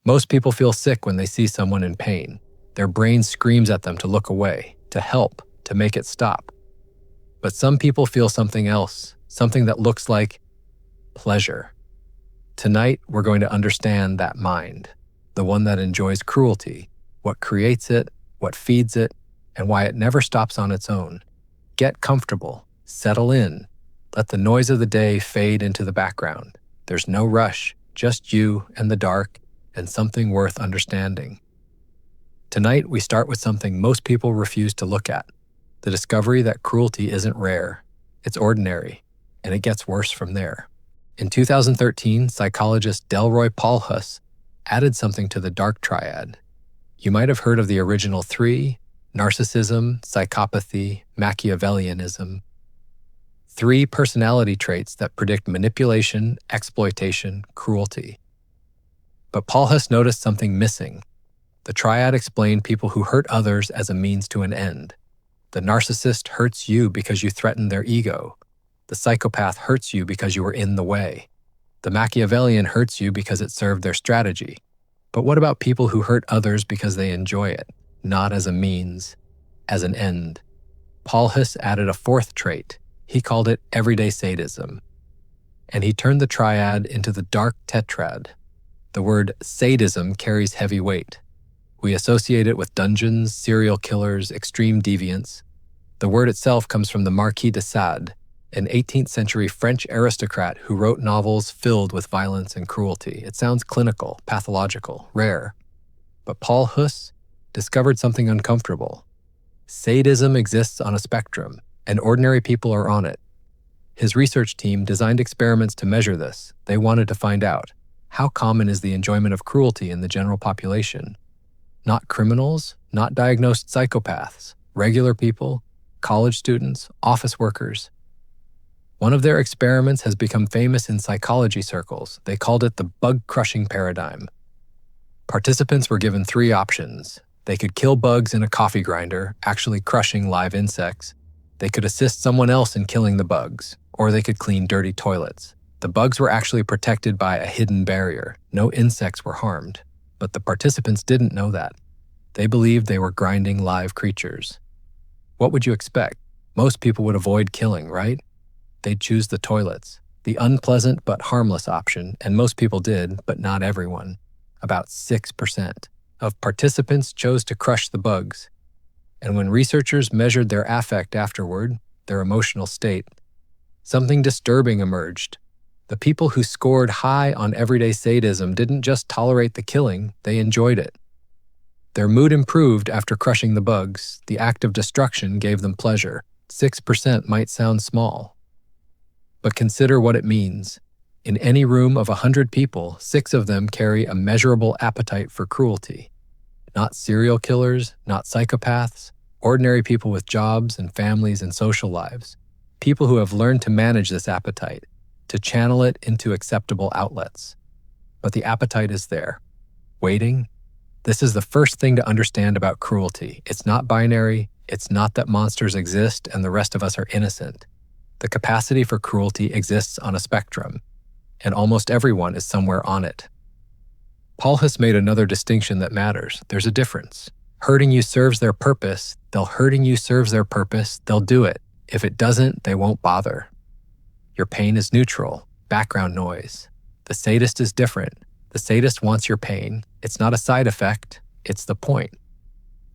Most people feel sick when they see someone in pain. Their brain screams at them to look away, to help, to make it stop. But some people feel something else, something that looks like pleasure. Tonight, we're going to understand that mind, the one that enjoys cruelty, what creates it, what feeds it, and why it never stops on its own. Get comfortable, settle in, let the noise of the day fade into the background. There's no rush, just you and the dark, and something worth understanding. Tonight, we start with something most people refuse to look at, the discovery that cruelty isn't rare, it's ordinary, and it gets worse from there. In 2013, psychologist Delroy Paulhuss added something to the Dark Triad. You might have heard of the original three: narcissism, psychopathy, Machiavellianism. 3 personality traits that predict manipulation, exploitation, cruelty. But Paulhuss noticed something missing. The triad explained people who hurt others as a means to an end. The narcissist hurts you because you threaten their ego. The psychopath hurts you because you were in the way. The Machiavellian hurts you because it served their strategy. But what about people who hurt others because they enjoy it, not as a means, as an end? Paulhuss added a 4th trait. He called it everyday sadism. And he turned the triad into the Dark Tetrad. The word sadism carries heavy weight. We associate it with dungeons, serial killers, extreme deviants. The word itself comes from the Marquis de Sade, an 18th century French aristocrat who wrote novels filled with violence and cruelty. It sounds clinical, pathological, rare. But Paulhuss discovered something uncomfortable. Sadism exists on a spectrum, and ordinary people are on it. His research team designed experiments to measure this. They wanted to find out, how common is the enjoyment of cruelty in the general population? Not criminals, not diagnosed psychopaths, regular people, college students, office workers. One of their experiments has become famous in psychology circles. They called it the bug-crushing paradigm. Participants were given 3 options. They could kill bugs in a coffee grinder, actually crushing live insects. They could assist someone else in killing the bugs, or they could clean dirty toilets. The bugs were actually protected by a hidden barrier. No insects were harmed. But the participants didn't know that. They believed they were grinding live creatures. What would you expect? Most people would avoid killing, right? They'd choose the toilets, the unpleasant but harmless option, and most people did, but not everyone. About 6% of participants chose to crush the bugs. And when researchers measured their affect afterward, their emotional state, something disturbing emerged. The people who scored high on everyday sadism didn't just tolerate the killing, they enjoyed it. Their mood improved after crushing the bugs. The act of destruction gave them pleasure. 6% might sound small. But consider what it means. In any room of 100 people, 6 of them carry a measurable appetite for cruelty. Not serial killers, not psychopaths, ordinary people with jobs and families and social lives. People who have learned to manage this appetite, to channel it into acceptable outlets. But the appetite is there. Waiting? This is the first thing to understand about cruelty. It's not binary. It's not that monsters exist and the rest of us are innocent. The capacity for cruelty exists on a spectrum, and almost everyone is somewhere on it. Paulhuss made another distinction that matters. There's a difference. Hurting you serves their purpose. Hurting you serves their purpose, they'll do it. If it doesn't, they won't bother. Your pain is neutral, background noise. The sadist is different. The sadist wants your pain. It's not a side effect, it's the point.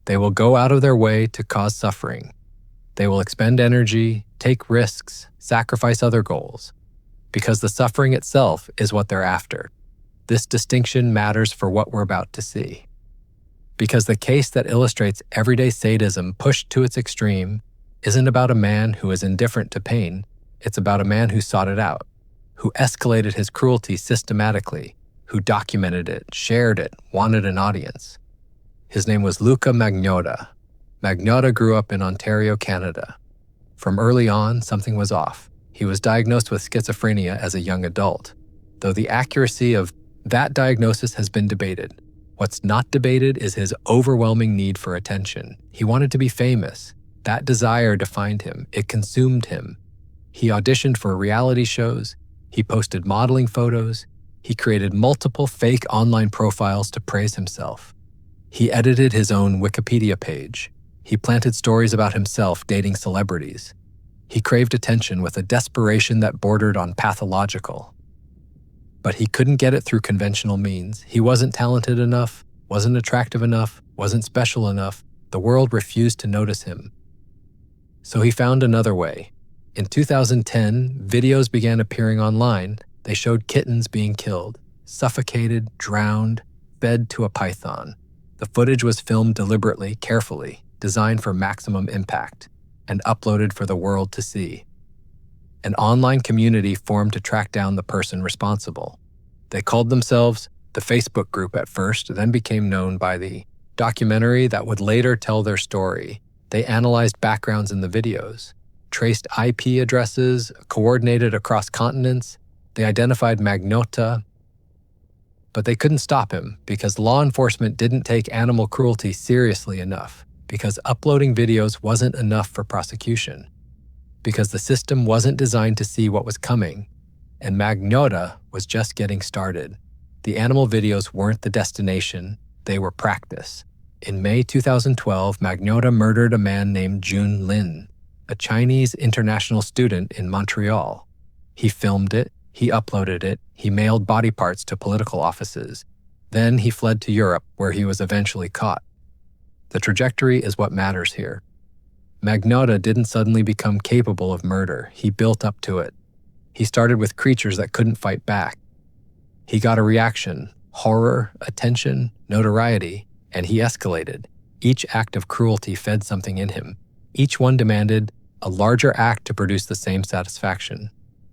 They will go out of their way to cause suffering. They will expend energy, take risks, sacrifice other goals, because the suffering itself is what they're after. This distinction matters for what we're about to see. Because the case that illustrates everyday sadism pushed to its extreme isn't about a man who is indifferent to pain, it's about a man who sought it out, who escalated his cruelty systematically, who documented it, shared it, wanted an audience. His name was Luca Magnotta. Magnotta grew up in Ontario, Canada. From early on, something was off. He was diagnosed with schizophrenia as a young adult, though the accuracy of that diagnosis has been debated. What's not debated is his overwhelming need for attention. He wanted to be famous. That desire defined him. It consumed him. He auditioned for reality shows. He posted modeling photos. He created multiple fake online profiles to praise himself. He edited his own Wikipedia page. He planted stories about himself dating celebrities. He craved attention with a desperation that bordered on pathological. But he couldn't get it through conventional means. He wasn't talented enough, wasn't attractive enough, wasn't special enough. The world refused to notice him. So he found another way. In 2010, videos began appearing online. They showed kittens being killed, suffocated, drowned, fed to a python. The footage was filmed deliberately, carefully, designed for maximum impact, and uploaded for the world to see. An online community formed to track down the person responsible. They called themselves the Facebook group at first, then became known by the documentary that would later tell their story. They analyzed backgrounds in the videos, traced IP addresses, coordinated across continents. They identified Magnota, but they couldn't stop him because law enforcement didn't take animal cruelty seriously enough, because uploading videos wasn't enough for prosecution, because the system wasn't designed to see what was coming, and Magnota was just getting started. The animal videos weren't the destination, they were practice. In May 2012, Magnota murdered a man named Jun Lin, a Chinese international student in Montreal. He filmed it, he uploaded it, he mailed body parts to political offices. Then he fled to Europe, where he was eventually caught. The trajectory is what matters here. Magnota didn't suddenly become capable of murder, he built up to it. He started with creatures that couldn't fight back. He got a reaction, horror, attention, notoriety, and he escalated. Each act of cruelty fed something in him. Each one demanded a larger act to produce the same satisfaction.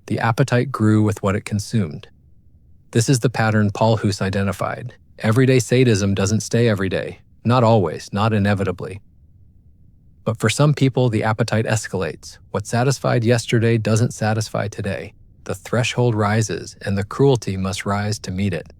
The appetite grew with what it consumed. This is the pattern Paul Hoos identified. Everyday sadism doesn't stay every day. Not always, not inevitably. But for some people, the appetite escalates. What satisfied yesterday doesn't satisfy today. The threshold rises, and the cruelty must rise to meet it.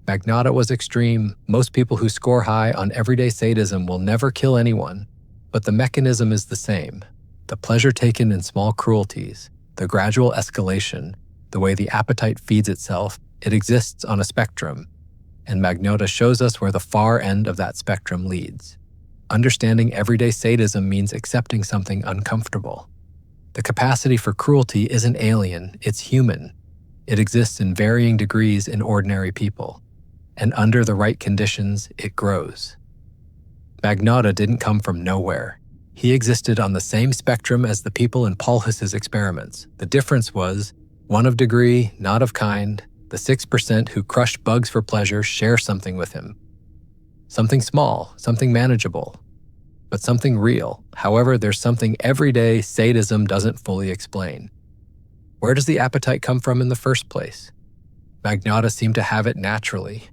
Magnota was extreme. Most people who score high on everyday sadism will never kill anyone. But the mechanism is the same. The pleasure taken in small cruelties, the gradual escalation, the way the appetite feeds itself, it exists on a spectrum. And Magnota shows us where the far end of that spectrum leads. Understanding everyday sadism means accepting something uncomfortable. The capacity for cruelty isn't alien, it's human. It exists in varying degrees in ordinary people. And under the right conditions, it grows. Magnota didn't come from nowhere. He existed on the same spectrum as the people in Paul Hoos's experiments. The difference was, one of degree, not of kind. The 6% who crush bugs for pleasure share something with him. Something small, something manageable, but something real. However, there's something everyday sadism doesn't fully explain. Where does the appetite come from in the first place? Magnota seemed to have it naturally.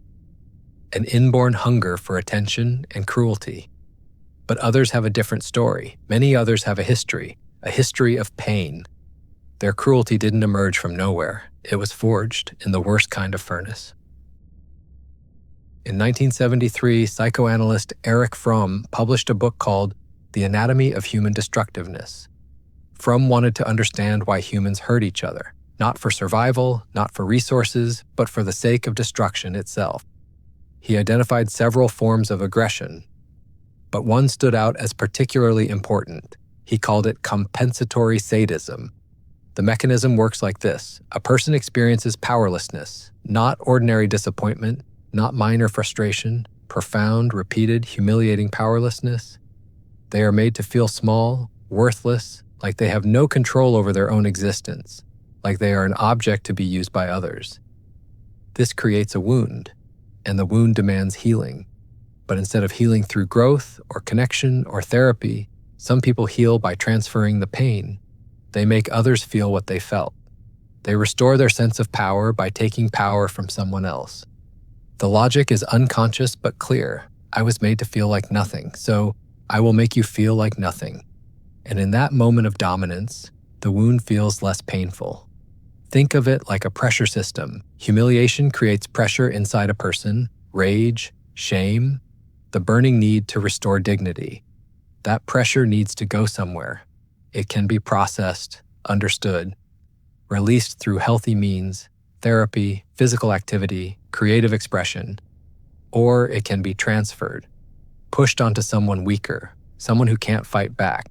An inborn hunger for attention and cruelty. But others have a different story. Many others have a history of pain. Their cruelty didn't emerge from nowhere. It was forged in the worst kind of furnace. In 1973, psychoanalyst Erich Fromm published a book called The Anatomy of Human Destructiveness. Fromm wanted to understand why humans hurt each other, not for survival, not for resources, but for the sake of destruction itself. He identified several forms of aggression, but one stood out as particularly important. He called it compensatory sadism. The mechanism works like this. A person experiences powerlessness, not ordinary disappointment, not minor frustration, profound, repeated, humiliating powerlessness. They are made to feel small, worthless, like they have no control over their own existence, like they are an object to be used by others. This creates a wound, and the wound demands healing. But instead of healing through growth or connection or therapy, some people heal by transferring the pain. They make others feel what they felt. They restore their sense of power by taking power from someone else. The logic is unconscious but clear. I was made to feel like nothing, so I will make you feel like nothing. And in that moment of dominance, the wound feels less painful. Think of it like a pressure system. Humiliation creates pressure inside a person, rage, shame, the burning need to restore dignity. That pressure needs to go somewhere. It can be processed, understood, released through healthy means, therapy, physical activity, creative expression, or it can be transferred, pushed onto someone weaker, someone who can't fight back.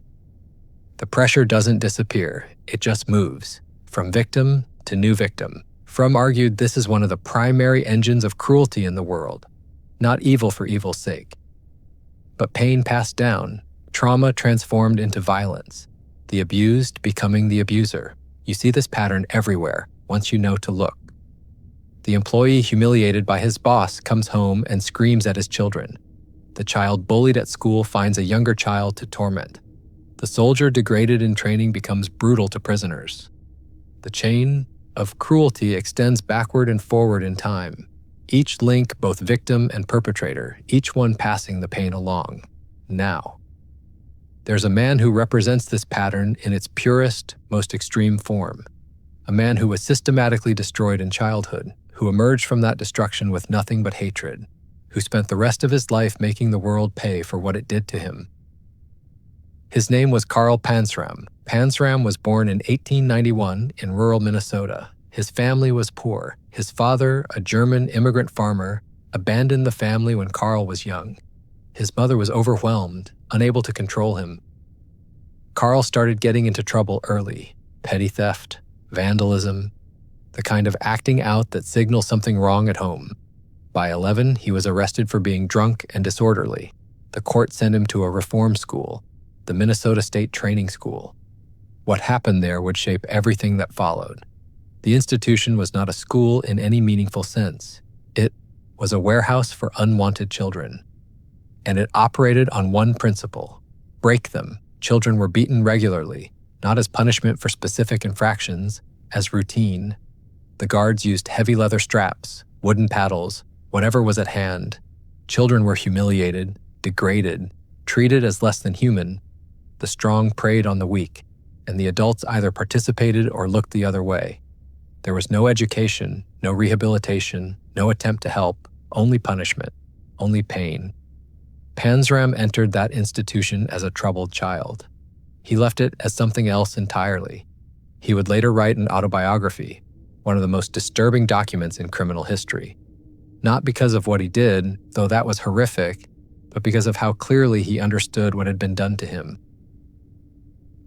The pressure doesn't disappear, it just moves, from victim to new victim. Fromm argued this is one of the primary engines of cruelty in the world, not evil for evil's sake. But pain passed down, trauma transformed into violence, the abused becoming the abuser. You see this pattern everywhere, once you know to look. The employee humiliated by his boss comes home and screams at his children. The child bullied at school finds a younger child to torment. The soldier degraded in training becomes brutal to prisoners. The chain of cruelty extends backward and forward in time, each link both victim and perpetrator, each one passing the pain along. Now, there's a man who represents this pattern in its purest, most extreme form. A man who was systematically destroyed in childhood, who emerged from that destruction with nothing but hatred, who spent the rest of his life making the world pay for what it did to him. His name was Carl Panzram. Panzram was born in 1891 in rural Minnesota. His family was poor. His father, a German immigrant farmer, abandoned the family when Carl was young. His mother was overwhelmed, unable to control him. Carl started getting into trouble early: petty theft, vandalism, the kind of acting out that signals something wrong at home. By 11, he was arrested for being drunk and disorderly. The court sent him to a reform school, the Minnesota State Training School. What happened there would shape everything that followed. The institution was not a school in any meaningful sense. It was a warehouse for unwanted children. And it operated on one principle: break them. Children were beaten regularly, not as punishment for specific infractions, as routine. The guards used heavy leather straps, wooden paddles, whatever was at hand. Children were humiliated, degraded, treated as less than human. The strong preyed on the weak, and the adults either participated or looked the other way. There was no education, no rehabilitation, no attempt to help, only punishment, only pain. Panzram entered that institution as a troubled child. He left it as something else entirely. He would later write an autobiography, one of the most disturbing documents in criminal history. Not because of what he did, though that was horrific, but because of how clearly he understood what had been done to him.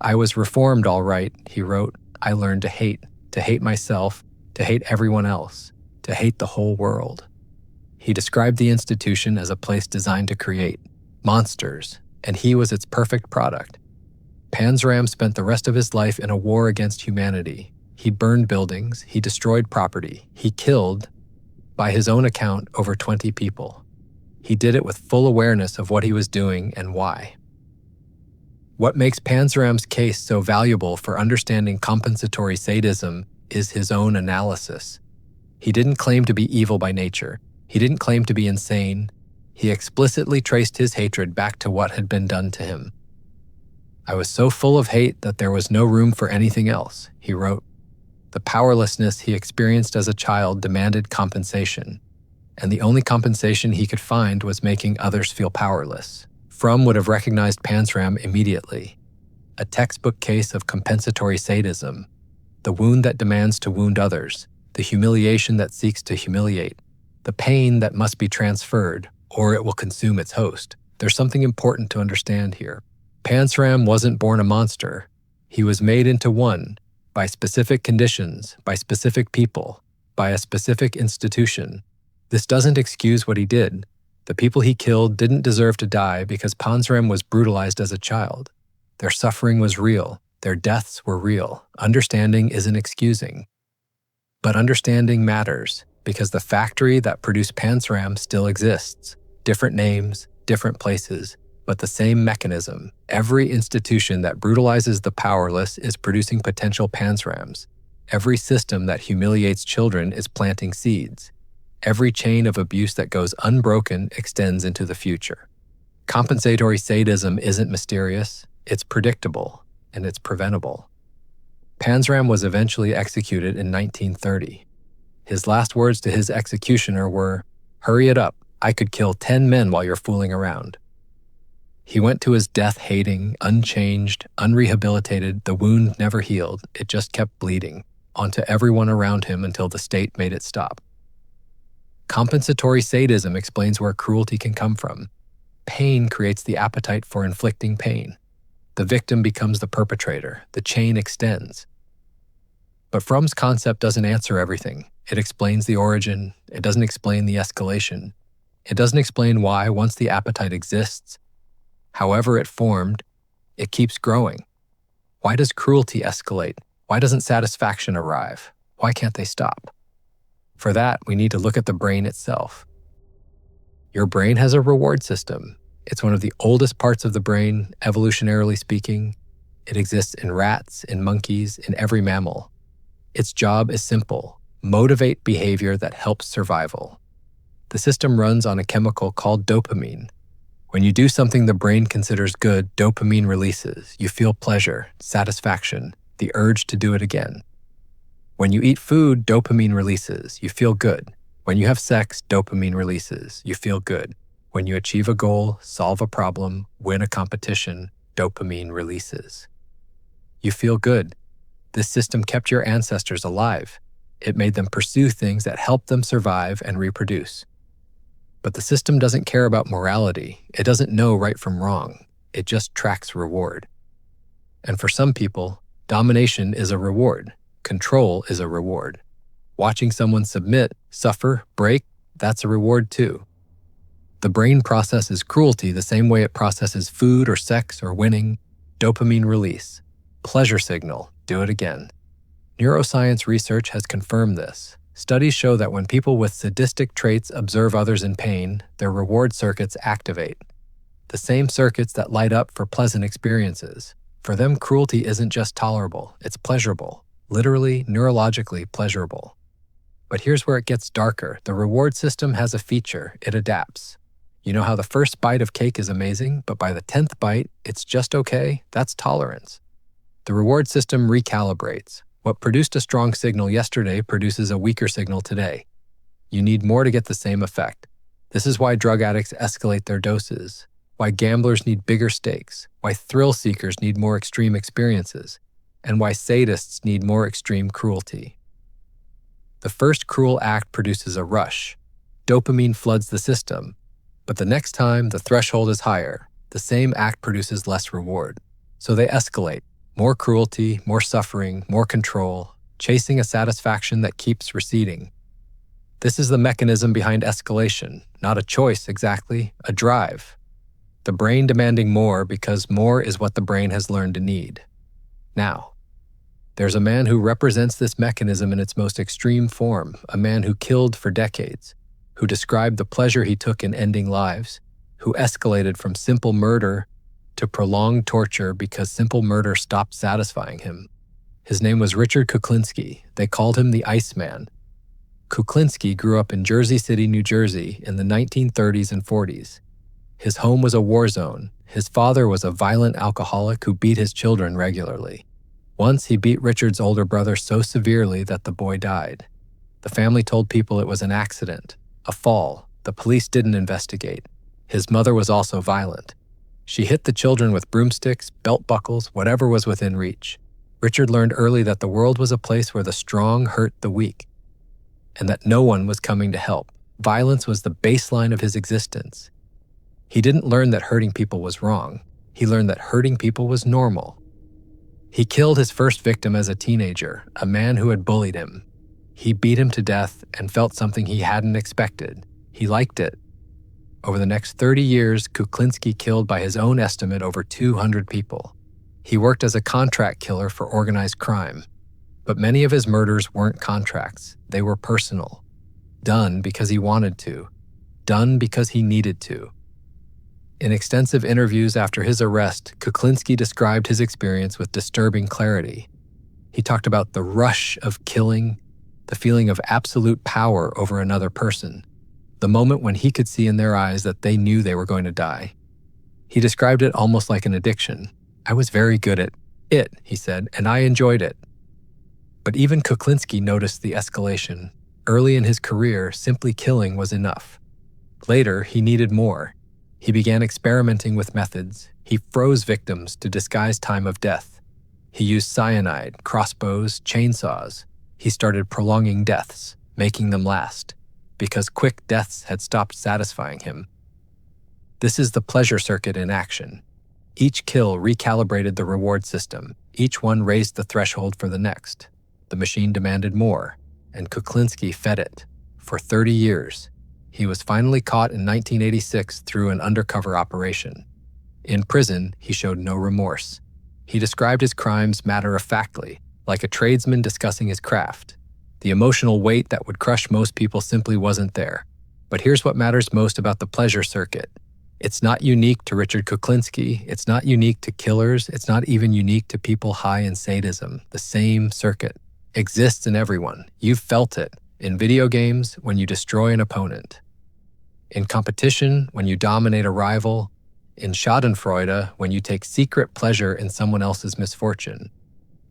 "I was reformed all right," he wrote. "I learned to hate myself, to hate everyone else, to hate the whole world." He described the institution as a place designed to create monsters, and he was its perfect product. Panzram spent the rest of his life in a war against humanity. He burned buildings, he destroyed property, he killed, by his own account, over 20 people. He did it with full awareness of what he was doing and why. What makes Panzram's case so valuable for understanding compensatory sadism is his own analysis. He didn't claim to be evil by nature. He didn't claim to be insane. He explicitly traced his hatred back to what had been done to him. "I was so full of hate that there was no room for anything else," he wrote. The powerlessness he experienced as a child demanded compensation, and the only compensation he could find was making others feel powerless. Fromm would have recognized Panzram immediately. A textbook case of compensatory sadism, the wound that demands to wound others, the humiliation that seeks to humiliate, the pain that must be transferred, or it will consume its host. There's something important to understand here. Panzram wasn't born a monster. He was made into one, by specific conditions, by specific people, by a specific institution. This doesn't excuse what he did. The people he killed didn't deserve to die because Panzram was brutalized as a child. Their suffering was real. Their deaths were real. Understanding isn't excusing. But understanding matters because the factory that produced Panzram still exists. Different names, different places, but the same mechanism. Every institution that brutalizes the powerless is producing potential Panzrams. Every system that humiliates children is planting seeds. Every chain of abuse that goes unbroken extends into the future. Compensatory sadism isn't mysterious, it's predictable, and it's preventable. Panzram was eventually executed in 1930. His last words to his executioner were, "Hurry it up, I could kill 10 men while you're fooling around." He went to his death hating, unchanged, unrehabilitated. The wound never healed, it just kept bleeding. onto everyone around him until the state made it stop. Compensatory sadism explains where cruelty can come from. Pain creates the appetite for inflicting pain. The victim becomes the perpetrator. The chain extends. But Fromm's concept doesn't answer everything. It explains the origin. It doesn't explain the escalation. It doesn't explain why, once the appetite exists, however it formed, it keeps growing. Why does cruelty escalate? Why doesn't satisfaction arrive? Why can't they stop? For that, we need to look at the brain itself. Your brain has a reward system. It's one of the oldest parts of the brain, evolutionarily speaking. It exists in rats, in monkeys, in every mammal. Its job is simple: motivate behavior that helps survival. The system runs on a chemical called dopamine. When you do something the brain considers good, dopamine releases. You feel pleasure, satisfaction, the urge to do it again. When you eat food, dopamine releases. You feel good. When you have sex, dopamine releases. You feel good. When you achieve a goal, solve a problem, win a competition, dopamine releases. You feel good. This system kept your ancestors alive. It made them pursue things that helped them survive and reproduce. But the system doesn't care about morality. It doesn't know right from wrong. It just tracks reward. And for some people, domination is a reward. Control is a reward. Watching someone submit, suffer, break, that's a reward too. The brain processes cruelty the same way it processes food or sex or winning. Dopamine release. Pleasure signal. Do it again. Neuroscience research has confirmed this. Studies show that when people with sadistic traits observe others in pain, their reward circuits activate. The same circuits that light up for pleasant experiences. For them, cruelty isn't just tolerable, it's pleasurable. Literally, neurologically pleasurable. But here's where it gets darker. The reward system has a feature. It adapts. You know how the first bite of cake is amazing, but by the 10th bite, it's just okay? That's tolerance. The reward system recalibrates. What produced a strong signal yesterday produces a weaker signal today. You need more to get the same effect. This is why drug addicts escalate their doses, why gamblers need bigger stakes, why thrill seekers need more extreme experiences, and why sadists need more extreme cruelty. The first cruel act produces a rush. Dopamine floods the system. But the next time, the threshold is higher. The same act produces less reward. So they escalate. More cruelty, more suffering, more control, chasing a satisfaction that keeps receding. This is the mechanism behind escalation, not a choice exactly, a drive. The brain demanding more because more is what the brain has learned to need. Now, there's a man who represents this mechanism in its most extreme form, a man who killed for decades, who described the pleasure he took in ending lives, who escalated from simple murder to prolonged torture because simple murder stopped satisfying him. His name was Richard Kuklinski. They called him the Iceman. Kuklinski grew up in Jersey City, New Jersey in the 1930s and 40s. His home was a war zone. His father was a violent alcoholic who beat his children regularly. Once he beat Richard's older brother so severely that the boy died. The family told people it was an accident, a fall. The police didn't investigate. His mother was also violent. She hit the children with broomsticks, belt buckles, whatever was within reach. Richard learned early that the world was a place where the strong hurt the weak, and that no one was coming to help. Violence was the baseline of his existence. He didn't learn that hurting people was wrong. He learned that hurting people was normal. He killed his first victim as a teenager, a man who had bullied him. He beat him to death and felt something he hadn't expected. He liked it. Over the next 30 years, Kuklinski killed by his own estimate over 200 people. He worked as a contract killer for organized crime. But many of his murders weren't contracts. They were personal. Done because he wanted to. Done because he needed to. In extensive interviews after his arrest, Kuklinski described his experience with disturbing clarity. He talked about the rush of killing, the feeling of absolute power over another person, the moment when he could see in their eyes that they knew they were going to die. He described it almost like an addiction. I was very good at it, he said, and I enjoyed it. But even Kuklinski noticed the escalation. Early in his career, simply killing was enough. Later, he needed more. He began experimenting with methods. He froze victims to disguise time of death. He used cyanide, crossbows, chainsaws. He started prolonging deaths, making them last, because quick deaths had stopped satisfying him. This is the pleasure circuit in action. Each kill recalibrated the reward system. Each one raised the threshold for the next. The machine demanded more, and Kuklinski fed it. For 30 years, he was finally caught in 1986 through an undercover operation. In prison, he showed no remorse. He described his crimes matter-of-factly, like a tradesman discussing his craft. The emotional weight that would crush most people simply wasn't there. But here's what matters most about the pleasure circuit. It's not unique to Richard Kuklinski. It's not unique to killers. It's not even unique to people high in sadism. The same circuit exists in everyone. You've felt it in video games when you destroy an opponent, in competition when you dominate a rival, in schadenfreude when you take secret pleasure in someone else's misfortune.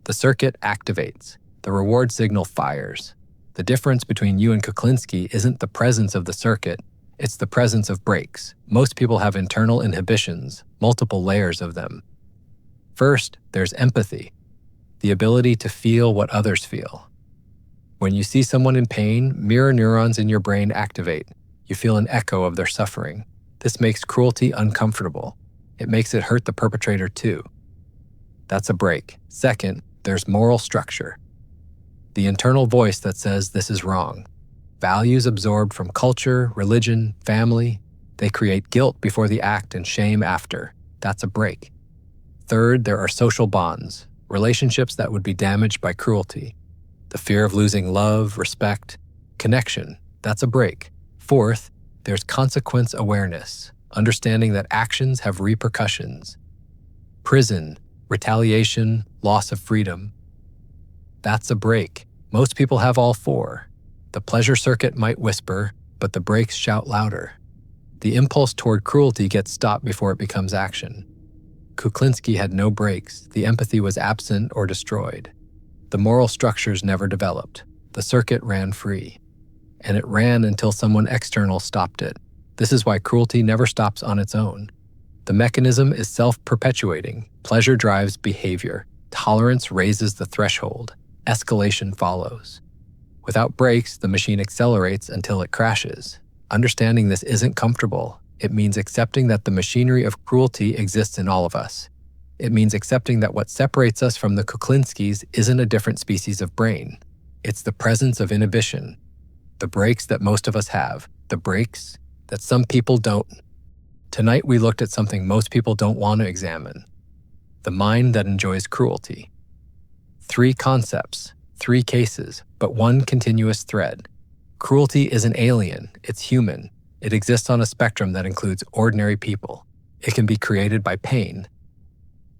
The circuit activates. The reward signal fires. The difference between you and Kuklinski isn't the presence of the circuit, it's the presence of breaks. Most people have internal inhibitions, multiple layers of them. First, there's empathy, the ability to feel what others feel. When you see someone in pain, mirror neurons in your brain activate. You feel an echo of their suffering. This makes cruelty uncomfortable. It makes it hurt the perpetrator too. That's a break. Second, there's moral structure. The internal voice that says this is wrong. Values absorbed from culture, religion, family. They create guilt before the act and shame after. That's a break. Third, there are social bonds, relationships that would be damaged by cruelty. The fear of losing love, respect, connection. That's a break. Fourth, there's consequence awareness, understanding that actions have repercussions. Prison, retaliation, loss of freedom. That's a break. Most people have all four. The pleasure circuit might whisper, but the breaks shout louder. The impulse toward cruelty gets stopped before it becomes action. Kuklinski had no breaks. The empathy was absent or destroyed. The moral structures never developed. The circuit ran free. And it ran until someone external stopped it. This is why cruelty never stops on its own. The mechanism is self-perpetuating. Pleasure drives behavior. Tolerance raises the threshold. Escalation follows. Without brakes, the machine accelerates until it crashes. Understanding this isn't comfortable. It means accepting that the machinery of cruelty exists in all of us. It means accepting that what separates us from the Kuklinskis isn't a different species of brain. It's the presence of inhibition. The brakes that most of us have. The brakes that some people don't. Tonight we looked at something most people don't want to examine. The mind that enjoys cruelty. 3 concepts, 3 cases, but one continuous thread. Cruelty isn't alien, it's human. It exists on a spectrum that includes ordinary people. It can be created by pain.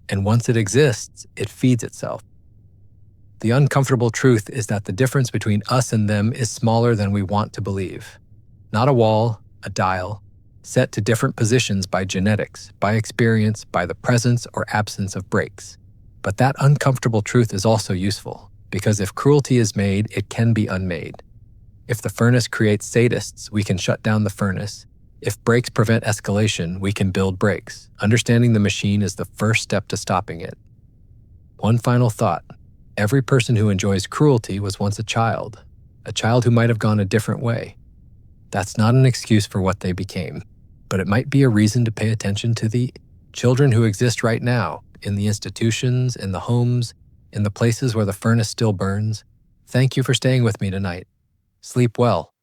And once it exists, it feeds itself. The uncomfortable truth is that the difference between us and them is smaller than we want to believe. Not a wall, a dial, set to different positions by genetics, by experience, by the presence or absence of brakes. But that uncomfortable truth is also useful, because if cruelty is made, it can be unmade. If the furnace creates sadists, we can shut down the furnace. If brakes prevent escalation, we can build brakes. Understanding the machine is the first step to stopping it. One final thought. Every person who enjoys cruelty was once a child who might have gone a different way. That's not an excuse for what they became, but it might be a reason to pay attention to the children who exist right now, in the institutions, in the homes, in the places where the furnace still burns. Thank you for staying with me tonight. Sleep well.